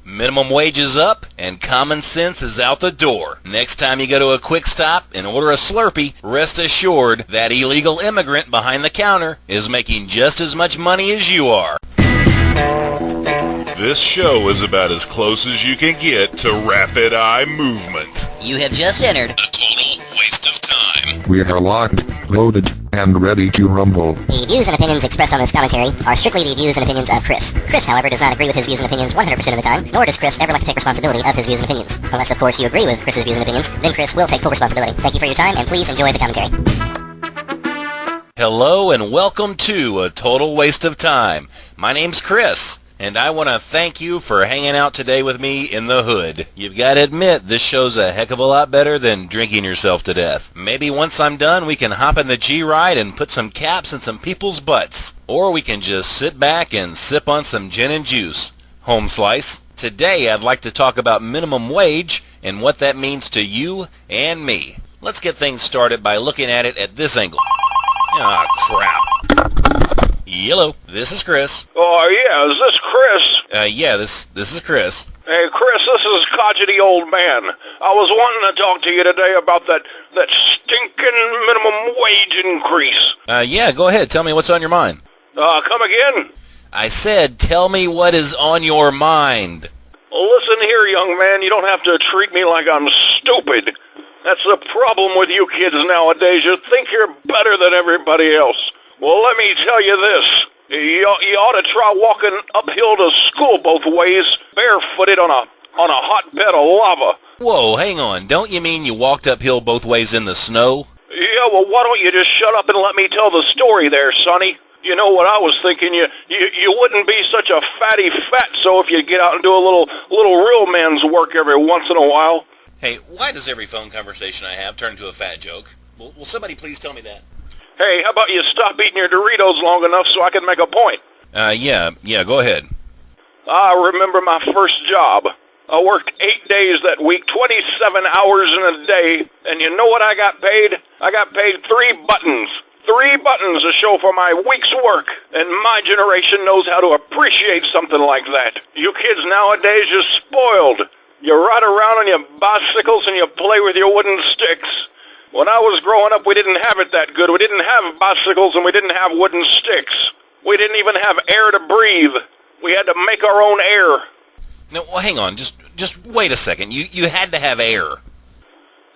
Minimum wage is up, and common sense is out the door. Next time you go to a quick stop and order a Slurpee, rest assured that illegal immigrant behind the counter is making just as much money as you are. This show is about as close as you can get to rapid eye movement. You have just entered A total waste of time. We are locked, loaded, and ready to rumble. The views and opinions expressed on this commentary are strictly the views and opinions of Chris. Chris, however, does not agree with his views and opinions 100% of the time, nor does Chris ever like to take responsibility of his views and opinions. Unless, of course, you agree with Chris's views and opinions, then Chris will take full responsibility. Thank you for your time, and please enjoy the commentary. Hello and welcome to A Total Waste of Time. My name's Chris, and I want to thank you for hanging out today with me in the hood. You've got to admit, this show's a heck of a lot better than drinking yourself to death. Maybe once I'm done, we can hop in the G-Ride and put some caps in some people's butts. Or we can just sit back and sip on some gin and juice. Home slice. Today, I'd like to talk about minimum wage and what that means to you and me. Let's get things started by looking at it at this angle. Ah, crap. Hello, this is Chris. Oh, yeah, is this Chris? Yeah, this is Chris. Hey, Chris, this is Codgety Old Man. I was wanting to talk to you today about that stinking minimum wage increase. Yeah, go ahead. Tell me what's on your mind. Come again? I said, tell me what is on your mind. Listen here, young man, you don't have to treat me like I'm stupid. That's the problem with you kids nowadays. You think you're better than everybody else. Well, let me tell you this. You ought to try walking uphill to school both ways, barefooted on a hot bed of lava. Whoa, hang on. Don't you mean you walked uphill both ways in the snow? Yeah, well, why don't you just shut up and let me tell the story there, Sonny? You know what I was thinking? You wouldn't be such a fatty fatso if you'd get out and do a little real man's work every once in a while. Hey, why does every phone conversation I have turn into a fat joke? Will somebody please tell me that? Hey, how about you stop eating your Doritos long enough so I can make a point? Yeah, go ahead. I remember my first job. I worked 8 days that week, 27 hours in a day, and you know what I got paid? I got paid 3 buttons. 3 buttons to show for my week's work, and my generation knows how to appreciate something like that. You kids nowadays, you're spoiled. You ride around on your bicycles and you play with your wooden sticks. When I was growing up, we didn't have it that good. We didn't have bicycles and we didn't have wooden sticks. We didn't even have air to breathe. We had to make our own air. No, well, hang on. Just wait a second. You had to have air.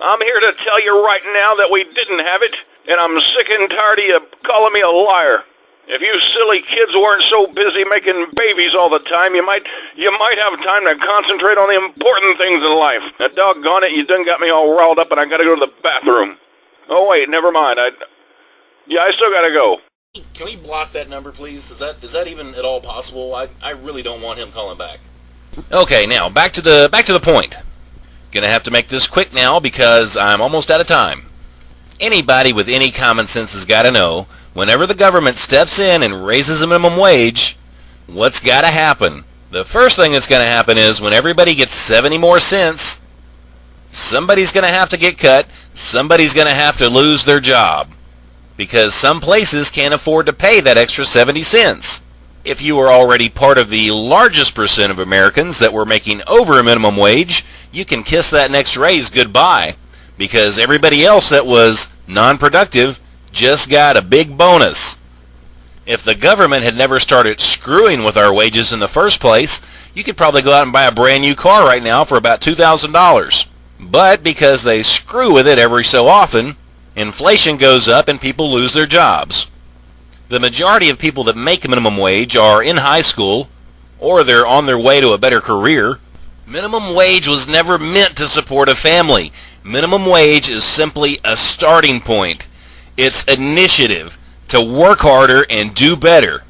I'm here to tell you right now that we didn't have it, and I'm sick and tired of you calling me a liar. If you silly kids weren't so busy making babies all the time, you might have time to concentrate on the important things in life. Now, doggone it, you done got me all riled up and I gotta go to the bathroom. Oh, wait, never mind. I still gotta go. Can we block that number, please? Is that even at all possible? I really don't want him calling back. Okay, now, back to the point. Gonna have to make this quick now because I'm almost out of time. Anybody with any common sense has got to know, whenever the government steps in and raises a minimum wage, what's got to happen? The first thing that's going to happen is when everybody gets 70 more cents, somebody's going to have to get cut, somebody's going to have to lose their job, because some places can't afford to pay that extra 70 cents. If you are already part of the largest percent of Americans that were making over a minimum wage, you can kiss that next raise goodbye, because everybody else that was non-productive just got a big bonus. If the government had never started screwing with our wages in the first place, you could probably go out and buy a brand new car right now for about $2,000. But because they screw with it every so often, inflation goes up and people lose their jobs. The majority of people that make minimum wage are in high school, or they're on their way to a better career. Minimum wage was never meant to support a family. Minimum wage is simply a starting point. It's initiative to work harder and do better.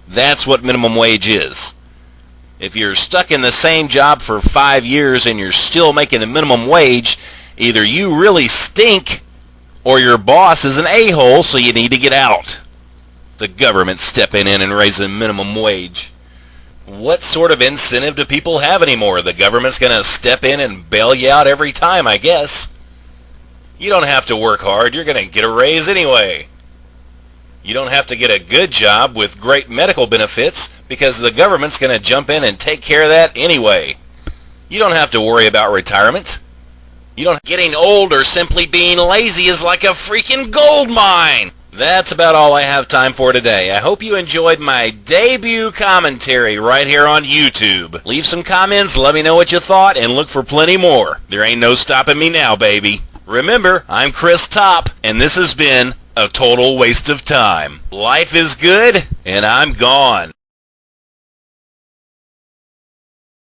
That's what minimum wage is. If you're stuck in the same job for 5 years and you're still making the minimum wage, either you really stink or your boss is an a-hole, so you need to get out. The government stepping in and raising minimum wage. What sort of incentive do people have anymore? The government's going to step in and bail you out every time, I guess. You don't have to work hard. You're going to get a raise anyway. You don't have to get a good job with great medical benefits because the government's going to jump in and take care of that anyway. You don't have to worry about retirement. Getting old or simply being lazy is like a freaking gold mine. That's about all I have time for today. I hope you enjoyed my debut commentary right here on YouTube. Leave some comments, let me know what you thought, and look for plenty more. There ain't no stopping me now, baby. Remember, I'm Chris Top, and this has been a total waste of time. Life is good, and I'm gone.